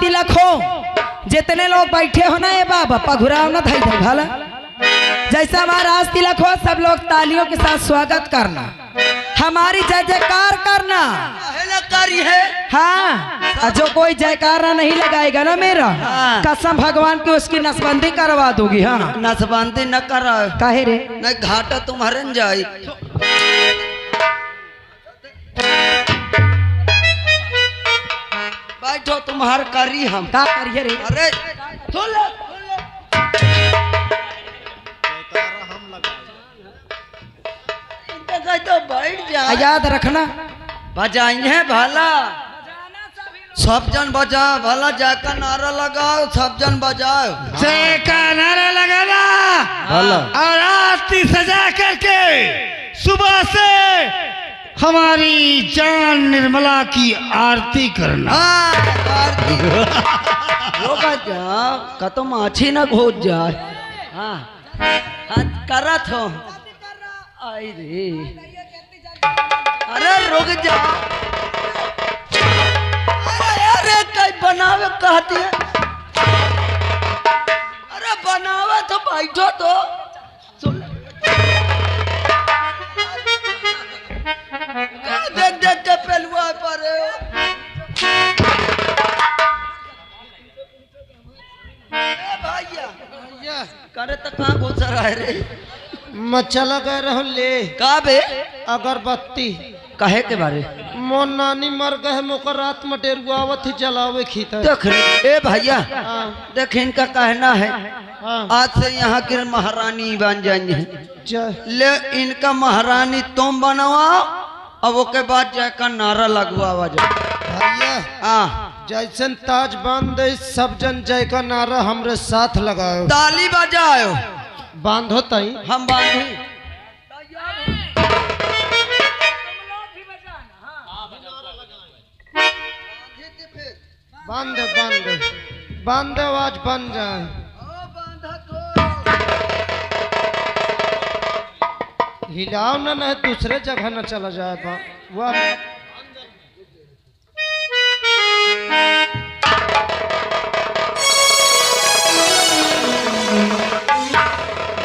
तिलक हो, जितने लोग बैठे हो ना ये बाबा पघुराव ना धाई भला। जैसा हमारा आज तिलक हो सब लोग तालियों के साथ स्वागत करना, हमारी जय जयकार करना है। हाँ, जो कोई जयकारा नहीं लगाएगा ना मेरा कसम भगवान की उसकी नसबंदी करवा दूंगी। हाँ नसबंदी न कर काहे रे न घाटा तुम्हारे न जाई। बैठो तुम्हार करी हम का करिए रे। अरे तो बैठ जा, याद रखना बजाइए भला सब जन बजा भला, जाकर नारा लगाओ सब जन बजाओ, जय का नारा लगाना और आरती सजा करके सुबह से हमारी जान निर्मला की आरती करना। आरती कतो माछी न घोट जाए। हाँ करत हो। आई रे अरे रुक जा, अरे कई बनावे कहती है। अरे बनावे तो बैठो तो देख देख के पेलुआ पर भैया करे तो कहाँ घुस रहा है रे। मच्छा लगा रहो ले का बे अगरबत्ती कहे के बारे मोर नानी मर गए मोकर रात मटेरुआवत ही जलावे खीता। देख ए भैया देख इनका कहना है आज से यहाँ की महारानी बन जाएंगे, ले इनका महारानी तुम बनवाओ अब उसके बाद जाकर नारा लगवावा जाए। भैया जैसन ताज बांध दे सब जन जय का नारा हमरे साथ लगाओ, ताली बजाओ, बांधो तई हम बांधी बांध बांध बांध आवाज बन जाए। हिलाओ ना नहीं दूसरे जगह न चला जाए। वह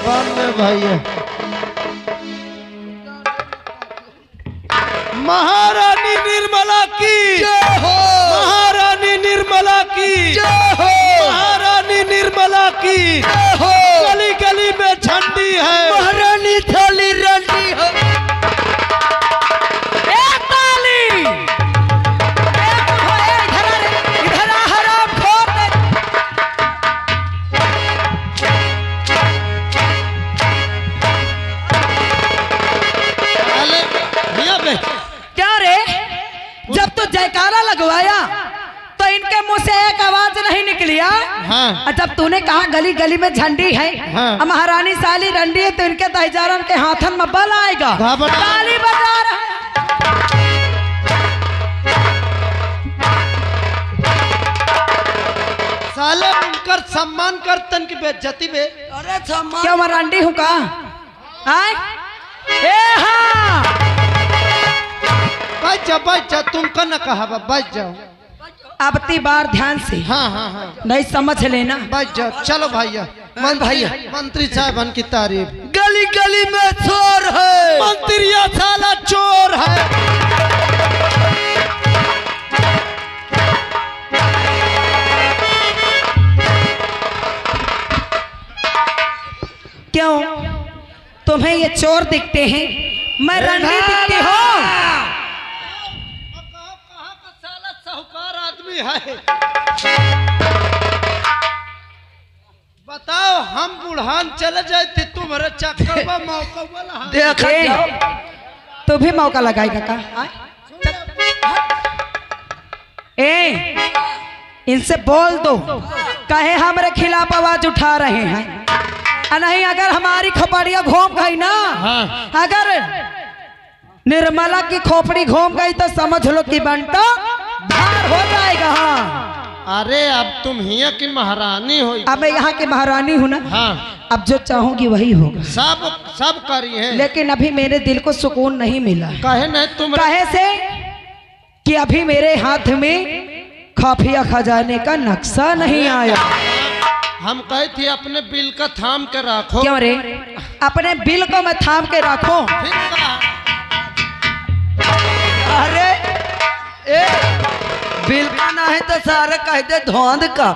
बांध भैया महारानी निर्मला की जय हो, महारानी निर्मला की जय हो, महारानी निर्मला की जय हो। गली गली में झंडी है, महारानी थाली रंडी हो। क्या रे जब तो जयकारा लगवाया तो इनके मुंह से एक आवाज नहीं निकलिया। हाँ। जब तूने कहा गली गली में झंडी है, हाँ। महारानी साली रंडी है तो इनके दहजारन के हाथन में बल आएगा। ताली बजा रहा है। साले उनकर सम्मान करतन की बेइज्जती बे। अरे सम्मान क्या मैं रंडी हूँ का? आए ए हाँ बच जा तुम का न कहा बच जाओ। अब ती बार ध्यान से हाँ हाँ हाँ नहीं समझ लेना। बच जाओ। चलो भैया भैया मंत्री साहब की तारीफ। गली गली में चोर है, मंत्री साला चोर है। क्यों तुम्हें ये चोर दिखते हैं, मैं रंडी दिखती हूँ। साहूकार आदमी है। बताओ हम बुढ़ान चले जाए थे तुम्हारे चक्कर में मौका वाला देख तू भी मौका लगाएगा का? ए इनसे बोल दो कहे हमारे खिलाफ आवाज उठा रहे हैं। नहीं अगर हमारी खोपड़िया घूम गई ना, अगर निर्मला की खोपड़ी घूम गई तो समझ लो कि बंटा धार हो जाएगा। हाँ अरे अब तुम हिया की महारानी हो। अब मैं यहाँ की महारानी हूँ ना। हाँ अब जो चाहूंगी वही होगा। सब करी है, लेकिन अभी मेरे दिल को सुकून नहीं मिला। कहे नहीं तुम कहे से कि अभी मेरे हाथ में खाफिया खजाने का नक्शा नहीं आया। हम कहे थे अपने बिल का थाम के रखो। क्यों रे? अपने बिल को मैं थाम के रखो। फिर कहा, अरे ए बिल का ना है तो सारे कह दे धोंद का।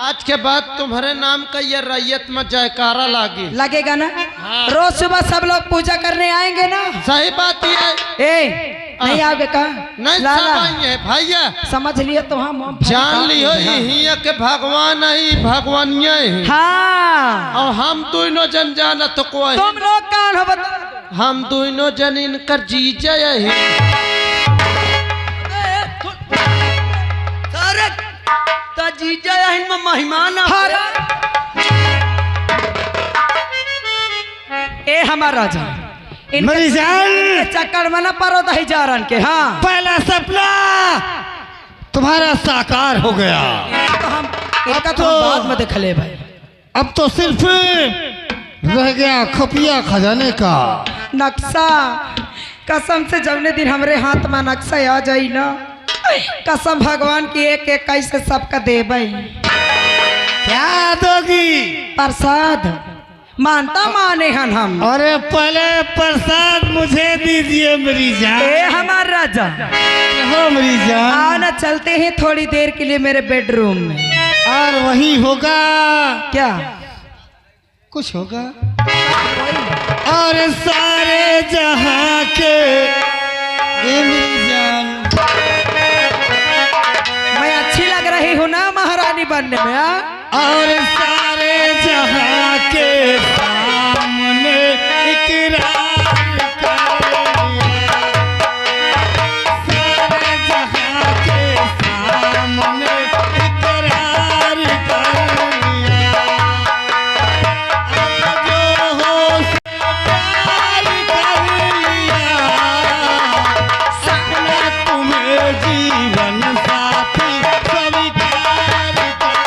आज के बाद तुम्हारे नाम का ये रैयत में जयकारा लागी। लगेगा ना? हाँ। रोज सुबह सब लोग पूजा करने आएंगे ना? सही बात ही है। ए नहीं आओगे का? नहीं लाला सब आएंगे भैया, समझ लिए तो हम जान लियो हिया के भगवान ही भगवान ही। हाँ और हम दोनों जन जाना तो कोई तुम लोग कौन हो बता? हम दोनों जन इनकर जीजा ही। सारे ता जीजा यही में मेहमान ए हमार राजा मेरी जान चक्कर में ना परो दही जारन के। हाँ पहला सपना तुम्हारा साकार हो गया। तो हम इनका तो तो- हम बाद में देख ले भाई। अब तो सिर्फ रह गया खुफिया खजाने का नक्शा कसम से जमने दिन हमरे हाथ में नक्शा आ जाई ना, कसम भगवान की एक एक कैसे सबका दे भाई। क्या दोगी? प्रसाद मानता माने हन हम। अरे पहले प्रसाद मुझे दीजिए मेरी जान। ए हमार राजा हो मेरी जान। आओ ना चलते हैं थोड़ी देर के लिए मेरे बेडरूम में। और वही होगा क्या कुछ होगा? और सारे जहां के ए मेरी जान मैं अच्छी लग रही हूँ ना महारानी बनने में? और सारे जहां के सामने इकरार कर लिया। सारे जहां के सामने इकरार कर लिया। अब जो हो सो प्यार कर लिया। सपना तुम्हें जीवन साथी स्वीकार कर।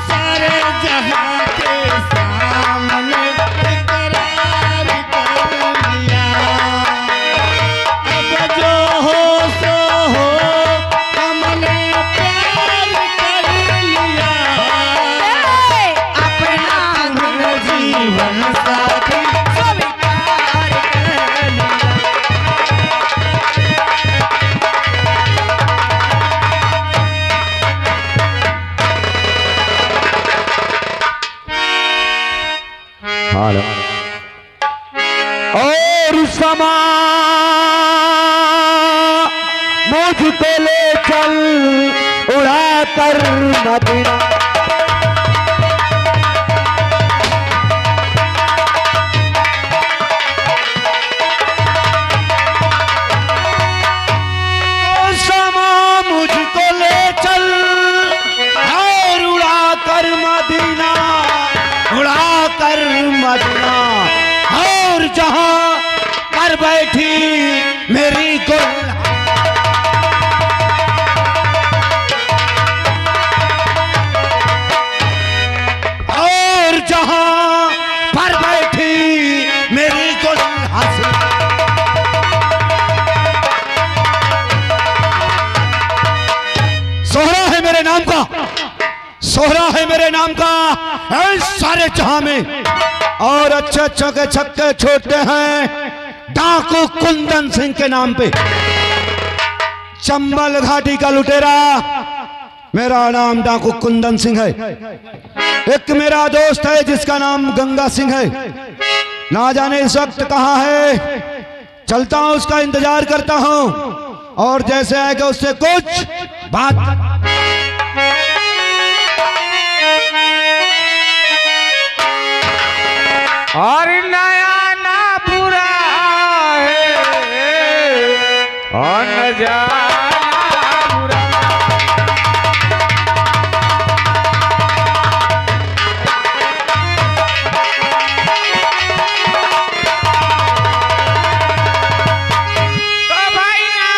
सारे जहां के सामने इकरार कर लिया। अब जो हो सो हो हमने प्यार कर लिया। अपना तुम्हें जीवन साथी स्वीकार कर लिया। और समा मुझको ले चल उड़ा कर मदीना। ओ समा मुझको ले चल और उड़ा कर मदीना, उड़ा कर मदीना। और जहां पर बैठी मेरी गुल और जहां पर बैठी मेरी गुल हंसी। सोहरा है मेरे नाम का, सोहरा है मेरे नाम का ऐ सारे जहां में। और अच्छे अच्छे के छक्के छोड़ते हैं डाकू कुंदन सिंह के नाम पे। चंबल घाटी का लुटेरा, मेरा नाम डाकू कुंदन सिंह है। एक मेरा दोस्त है जिसका नाम गंगा सिंह है, ना जाने इस वक्त कहाँ है। चलता हूं, उसका इंतजार करता हूं और जैसे आएगा उससे कुछ बात। और नया ना बुरा है और न जाना बुरा। तो भाई ना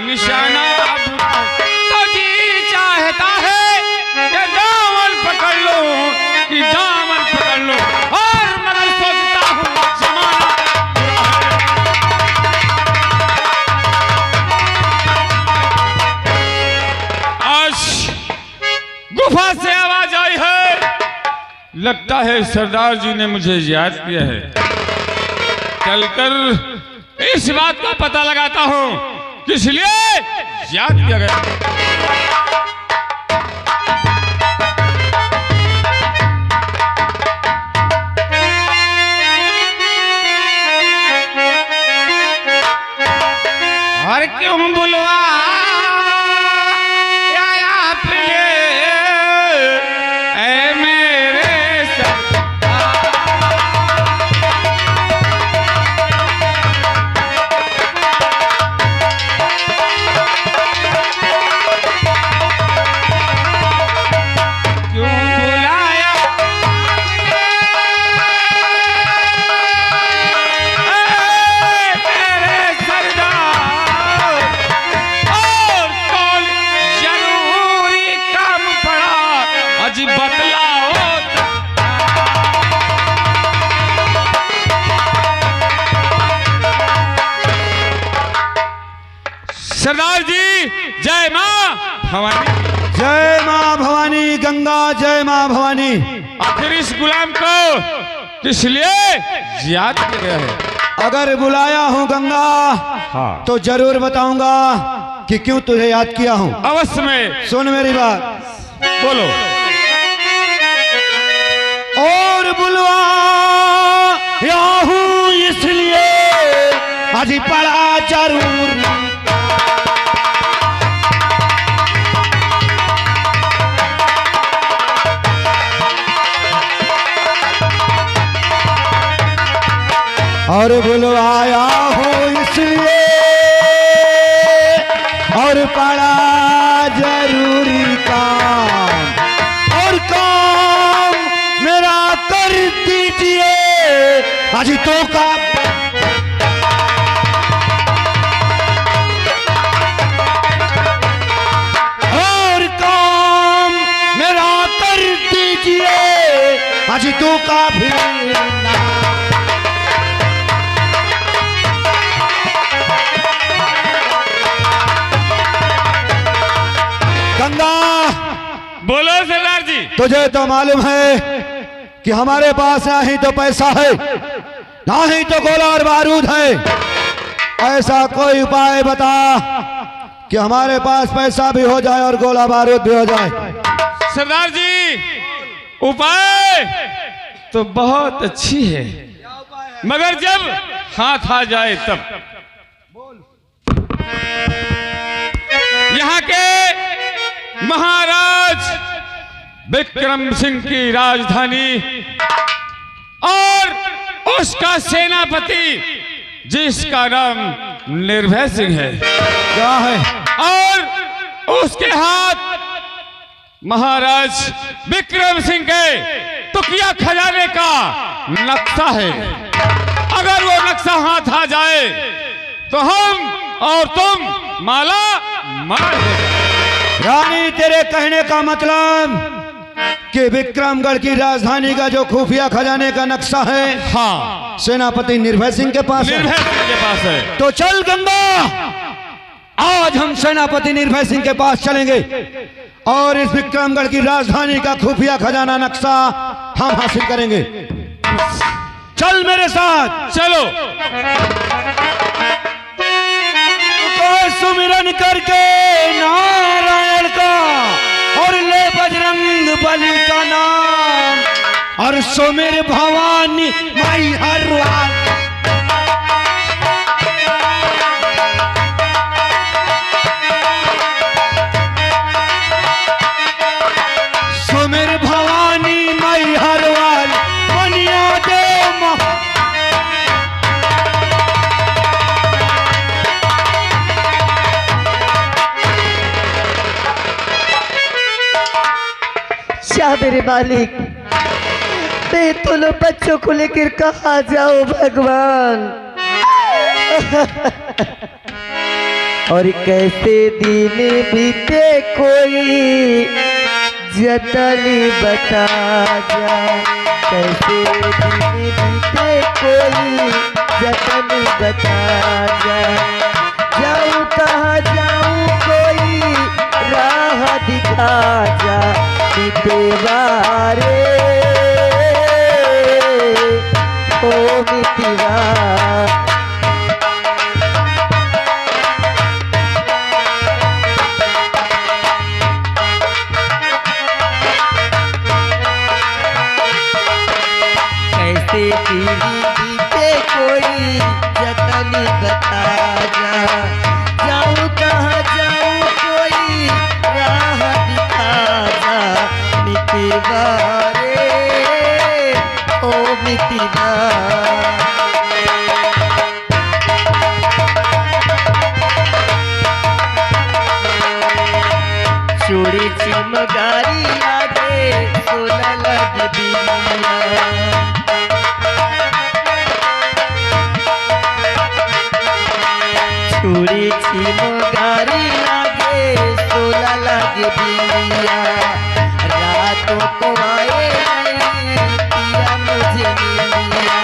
निशाना अब तो जी चाहता है कि दामन पकड़ लो, कि दामन पकड़ लो, और मगर सोचता हूँ जमाना आज गुफा से आवाज आई है, लगता है सरदार जी ने मुझे याद किया है। चलकर इस बात का पता लगाता हूं किस लिए याद किया गया। और क्यों बुलवा सरदार जी, जय मां भवानी, जय मां भवानी गंगा, जय मां भवानी। आखिर इस गुलाम को किस लिए याद किया गया है? अगर बुलाया हूं गंगा, हाँ, तो जरूर बताऊंगा कि क्यों तुझे याद किया हूं। अवश्य में। सुन मेरी बात, बोलो। और बुलवाया हूं इसलिए आज पड़ा जरूर, और बुलवाया हो इसलिए और पड़ा जरूरी काम, और काम मेरा कर दीजिए आज तो का। और काम मेरा कर दीजिए आज तो का भी गंगा। बोलो सरदार जी। तुझे तो मालूम है कि हमारे पास ना ही तो पैसा है, ना ही तो गोला और बारूद है। ऐसा कोई उपाय बता कि हमारे पास पैसा भी हो जाए और गोला बारूद भी हो जाए। सरदार जी, उपाय तो बहुत अच्छी है, मगर जब हाथ आ जाए तब। यहाँ के महाराज विक्रम सिंह की राजधानी और उसका सेनापति जिसका नाम निर्भय सिंह है, क्या है? और उसके हाथ महाराज विक्रम सिंह के तुकिया खजाने का नक्शा है। अगर वो नक्शा हाथ आ जाए तो हम और तुम माला माल हो जाए। रानी, तेरे कहने का मतलब कि विक्रमगढ़ की राजधानी का जो खुफिया खजाने का नक्शा है, हाँ, सेनापति निर्भय सिंह के पास है। निर्भय सिंह के पास है। तो चल गंगा, आज हम सेनापति निर्भय सिंह के पास चलेंगे और इस विक्रमगढ़ की राजधानी का खुफिया खजाना नक्शा हम हासिल करेंगे। चल मेरे साथ। चलो। तो सुमिरन करके नारायण का और ले बजरंग बली का नाम और सुमिर भवानी माई हर सुमिर भवानी माई हर वाल बनिया दे क्या मेरे मालिक, मैं तो लो बच्चों को लेकर कहाँ जाऊं भगवान। और कैसे दिन बीते कोई जतन बता जा, कैसे दिन बीते कोई जतन बता जा, जाऊं कहाँ जाऊं कोई राह दिखा जा, मितवा रे ओ मितवा। कैसे पीढ़ी बीते कोई जतन बता जा, जाऊं कहाँ जाऊं कोई राह दिखा जा, मितवा रे ओ मितवा। चूड़ी चिमगारी लागे सोना लग दिया, चूड़ी चिमगारी लागे सोना लग दिया, रातों को आए नहीं पिया मुझे मिलिया,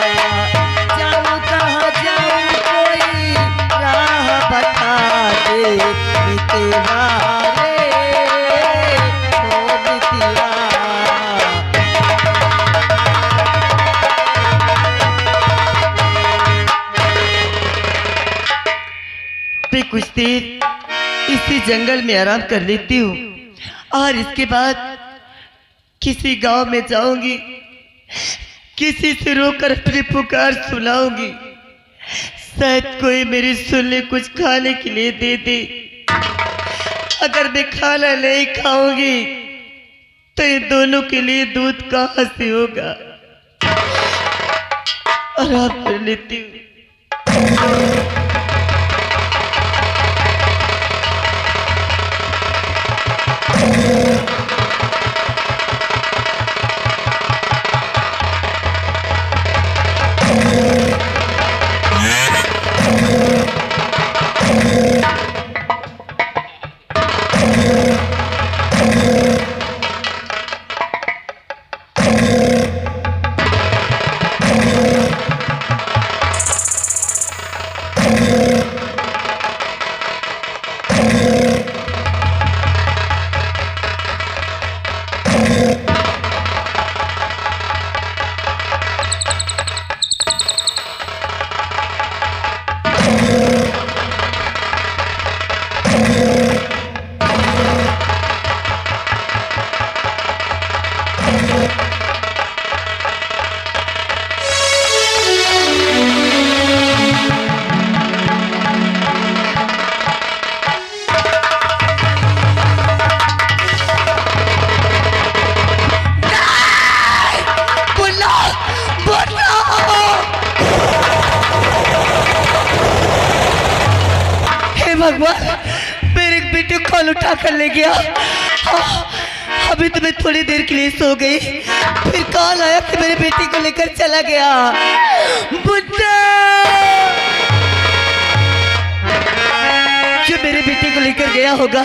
जाऊं कहाँ जाऊं कोई राह बता दे, मितवा रे ओ मितवा। मैं कुछ देर इसी जंगल में आराम कर लेती हूँ और इसके बाद किसी गांव में जाऊंगी, किसी से रोकर अपनी पुकार सुनाऊंगी, शायद कोई मेरी सुन ले, कुछ खाने के लिए दे दे। अगर मैं खाना नहीं खाऊंगी तो इन दोनों के लिए दूध कहाँ से होगा। आराम कर लेती हूँ। भगवान, मेरे बेटे को कॉल उठा कर ले गया। अभी तो मैं थोड़ी देर के लिए सो गई, फिर कॉल आया कि मेरे बेटे को लेकर चला गया। बुड्ढा जो मेरे बेटे को लेकर गया होगा,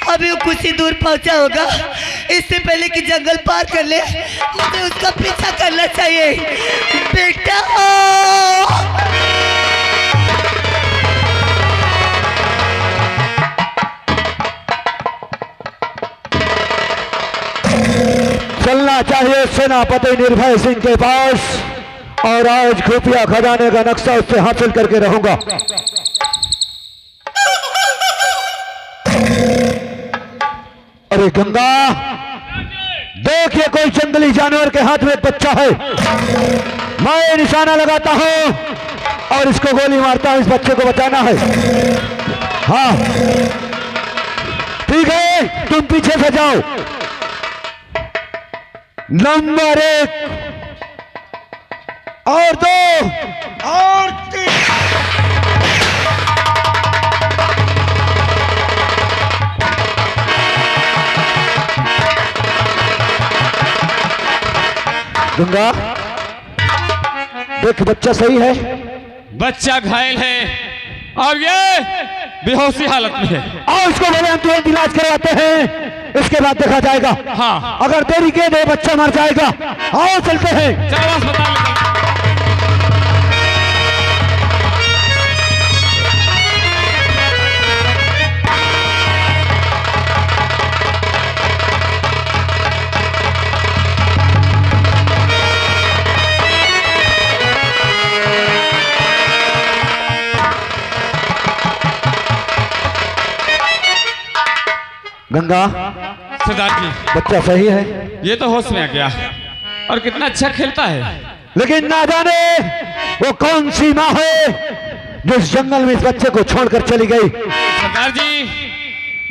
अभी वो कुछ ही दूर पहुंचा होगा। इससे पहले कि जंगल पार कर ले, मुझे उसका पीछा करना चाहिए। बेटा चलना चाहिए सेनापति निर्भय सिंह के पास और आज खुफिया खजाने का नक्शा उससे हासिल करके रहूंगा। अरे गंगा, देखिए कोई जंगली जानवर के हाथ में एक बच्चा है। मैं निशाना लगाता हूं और इसको गोली मारता हूं। इस बच्चे को बचाना है। हाँ ठीक है, तुम पीछे से जाओ। नंबर 1 और 2 और 3। गंगा देख, बच्चा सही है। बच्चा घायल है और ये बेहोशी हालत में है। आओ इसको बोले हम तुरंत इलाज करवाते हैं, इसके बाद देखा जाएगा। हाँ। अगर देरी के दे बच्चा मर जाएगा। आओ चलते हैं। चलो अस्पताल ले चलो। गंगा, सरदार जी, बच्चा सही है, ये तो होश में आ गया और कितना अच्छा खेलता है। लेकिन ना जाने वो कौन सी माँ है जो इस जंगल में इस बच्चे को छोड़कर चली गई। सरदार जी,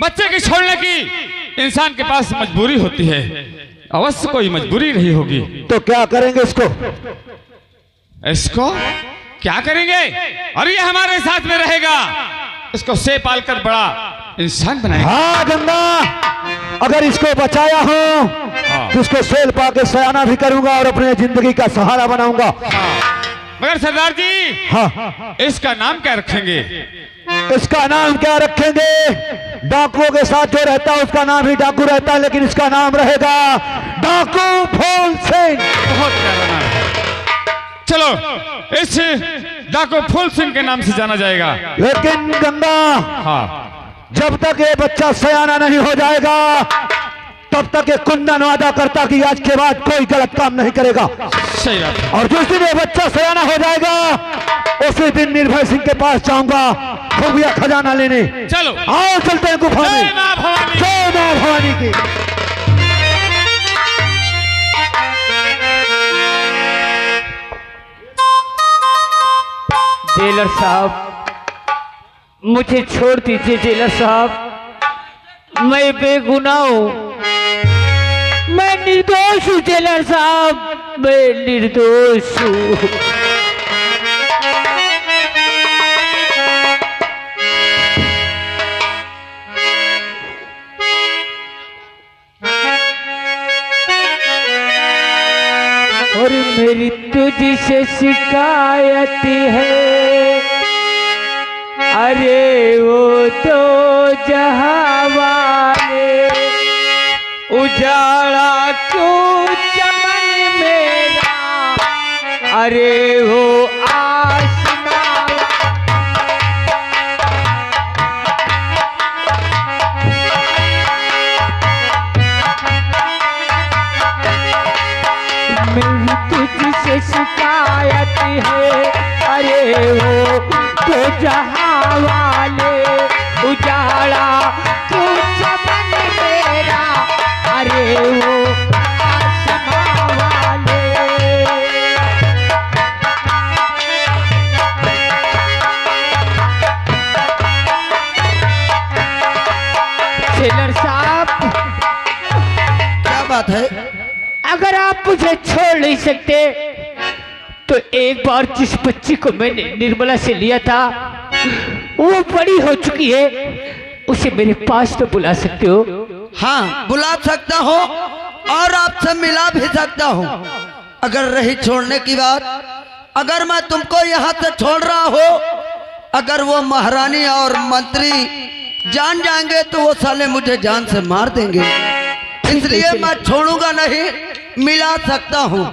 बच्चे की छोड़ने की इंसान के पास मजबूरी होती है, अवश्य कोई मजबूरी रही होगी। तो क्या करेंगे इसको? इसको क्या करेंगे? और ये हमारे साथ में रहेगा, इसको से पाल कर बड़ा इंसान बनाएगा। हाँ गंगा, अगर इसको बचाया हो तो इसको सेल पा के सयाना भी करूंगा और अपने जिंदगी का सहारा बनाऊंगा। मगर सरदार जी, हाँ, इसका नाम क्या रखेंगे? इसका नाम क्या रखेंगे? डाकुओं के साथ जो रहता है उसका नाम ही डाकू रहता है, लेकिन इसका नाम रहेगा डाकू फूल सिंह। बहुत प्यारा नाम है। चलो इस डाकू फूल सिंह के नाम से जाना जाएगा। लेकिन गंगा, हाँ, जब तक ये बच्चा सयाना नहीं हो जाएगा तब तक ये कुंदन वादा करता कि आज के बाद कोई गलत काम नहीं करेगा। सही बात है। और जिस दिन ये बच्चा सयाना हो जाएगा उसी दिन निर्भय सिंह के पास जाऊंगा खुफिया खजाना लेने। चलो आओ चलते हैं गुफा में। जय मां भवानी। जय मां भवानी की। जेलर साहब, मुझे छोड़ दीजिए जेलर साहब, मैं बेगुनाह हूँ, मैं निर्दोष हूँ जेलर साहब, मैं निर्दोष हूँ। और मेरी तुझसे शिकायत है, अरे वो तो जहां वाले उजाड़ा क्यों चमन मेरा, अरे वो आसमां मेरी तुझसे शिकायत है, अरे वो तो जहां वाले उजाड़ा क्यों चमन मेरा, अरे वो आसमां वाले। जेलर साहब, क्या बात है? अगर आप मुझे छोड़ नहीं सकते तो एक बार जिस बच्ची को मैंने निर्मला से लिया था वो बड़ी हो चुकी है, उसे मेरे पास तो बुला सकते हो? हाँ, बुला सकता हूँ और आपसे मिला भी सकता हूँ। अगर रही छोड़ने की बात, अगर मैं तुमको यहाँ से छोड़ रहा हूँ, अगर वो महारानी और मंत्री जान जाएंगे तो वो साले मुझे जान से मार देंगे, इसलिए मैं छोड़ूंगा नहीं, मिला सकता हूँ।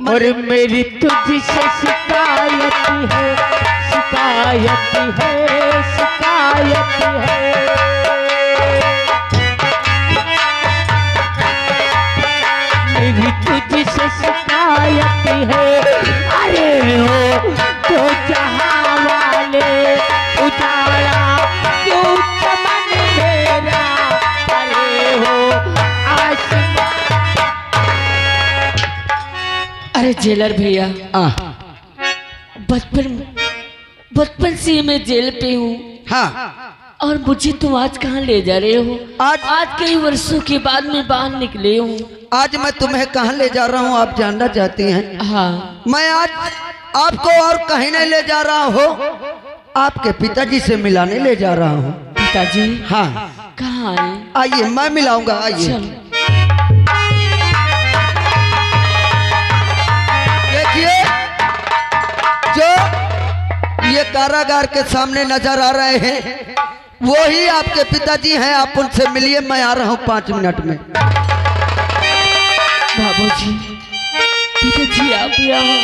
और मेरी तुझसे शिकायत है, शिकायत है, शिकायत है। मेरी तुझसे शिकायत है, अरे हो तो जहां वाले उजाड़ा क्यों चमन मेरा, अरे हो आसमां। अरे जेलर भैया, बचपन से मैं जेल पे हूँ। हाँ, और मुझे तुम आज कहाँ ले जा रहे हो? आज कई वर्षों के बाद मैं बाहर निकले हूँ। आज मैं तुम्हें कहाँ ले जा रहा हूँ आप जानना चाहती हैं? हाँ। मैं आज आपको और कहीं नहीं ले जा रहा हूँ, आपके पिताजी से मिलाने ले जा रहा हूँ। पिताजी? हाँ। कहाँ आए? आइए, मैं मिलाऊंगा, आइए। चलो। देखिए, जो ये कारागार के सामने नजर आ रहे हैं, वही आपके पिताजी हैं, आप उनसे मिलिए, मैं आ रहा हूँ 5 मिनट में। बाबूजी, पिताजी आप यहाँ।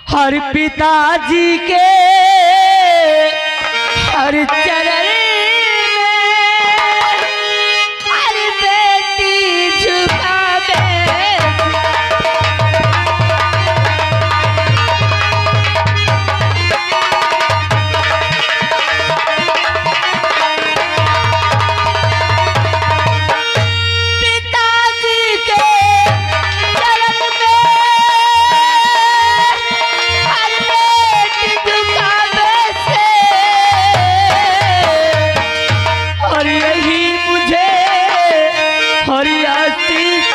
हर पिताजी के हर चरण में हर बेटी झुकावे। पिताजी के चरण में हर बेटी झुकावे से, और यही मुझे हर आशीष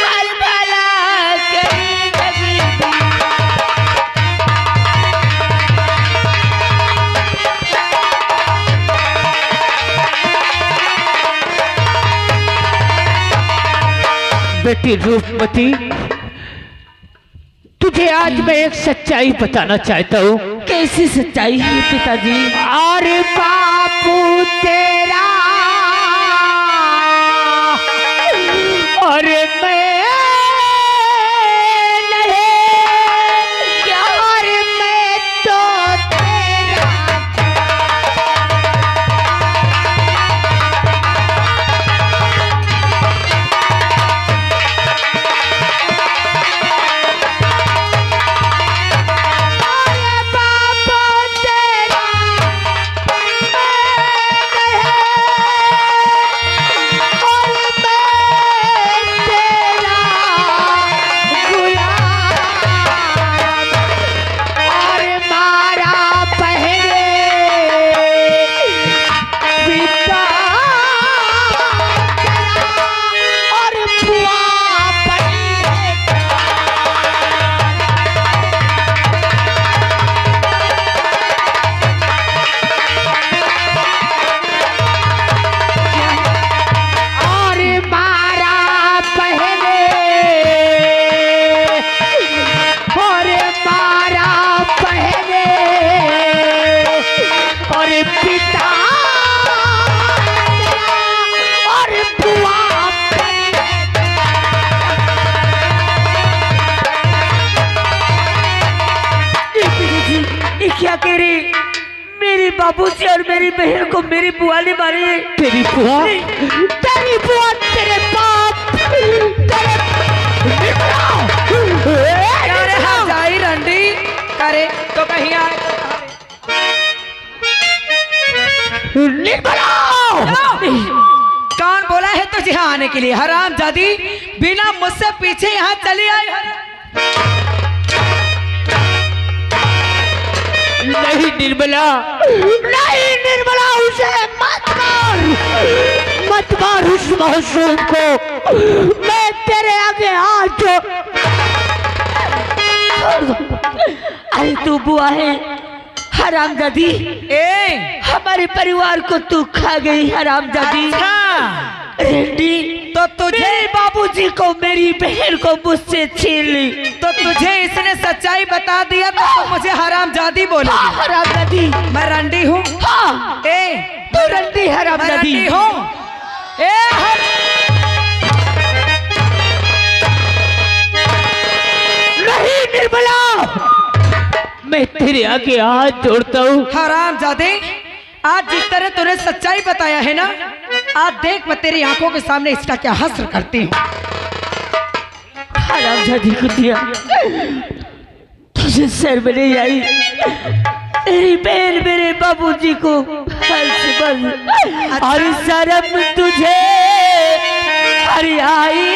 हर भला करी कभी। बेटी रूपमती, तुझे आज मैं एक सच्चाई बताना चाहता हूँ। कैसी सच्चाई है पिताजी? अरे बापू तेरा अरे मैं नहीं, अरे मैं तो तेरा। अरे बापू तेरा क्या कह रही? मेरी बाबूजी और मेरी बहन को मेरी बुआ ने मारी है। तेरी बुआ? तेरी बुआ तेरे बाप अरे हाँ जाई रंडी करे तो कहीं आए कौन बोला है तुझे यहाँ आने के लिए? हराम जादी, बिना मुझसे पीछे यहाँ चली आई है। नहीं निर्मला, नहीं निर्मला, उसे मत मार, मत मार उस मासूम को। मैं तेरे आगे हाथ जो। अरे तू बुआ है हरामजादी, ए हमारे परिवार को तू खा गई हरामजादी। रेड्डी तो तुझे बाबूजी को मेरी बहन को मुझसे छीन ली, तो तुझे इसने सच्चाई बता दिया तो तू मुझे हरामजादी बोलेगी? हरामजादी मैं रंडी हूँ। हाँ ए तू रंडी हरामजादी रंडी हूँ। ए नहीं निर्मला, मैं तेरे आगे हाथ जोड़ता हूँ। हरामजादे, आज जिस तरह तूने सच्चाई बताया है ना, आज देख मैं तेरी आंखों के सामने इसका क्या हस्र करती हूँ। हरामजादी कुतिया, तुझे सर में नहीं आई? तेरी बहन मेरे बाबूजी को हंस बस और शर्म तुझे हर आई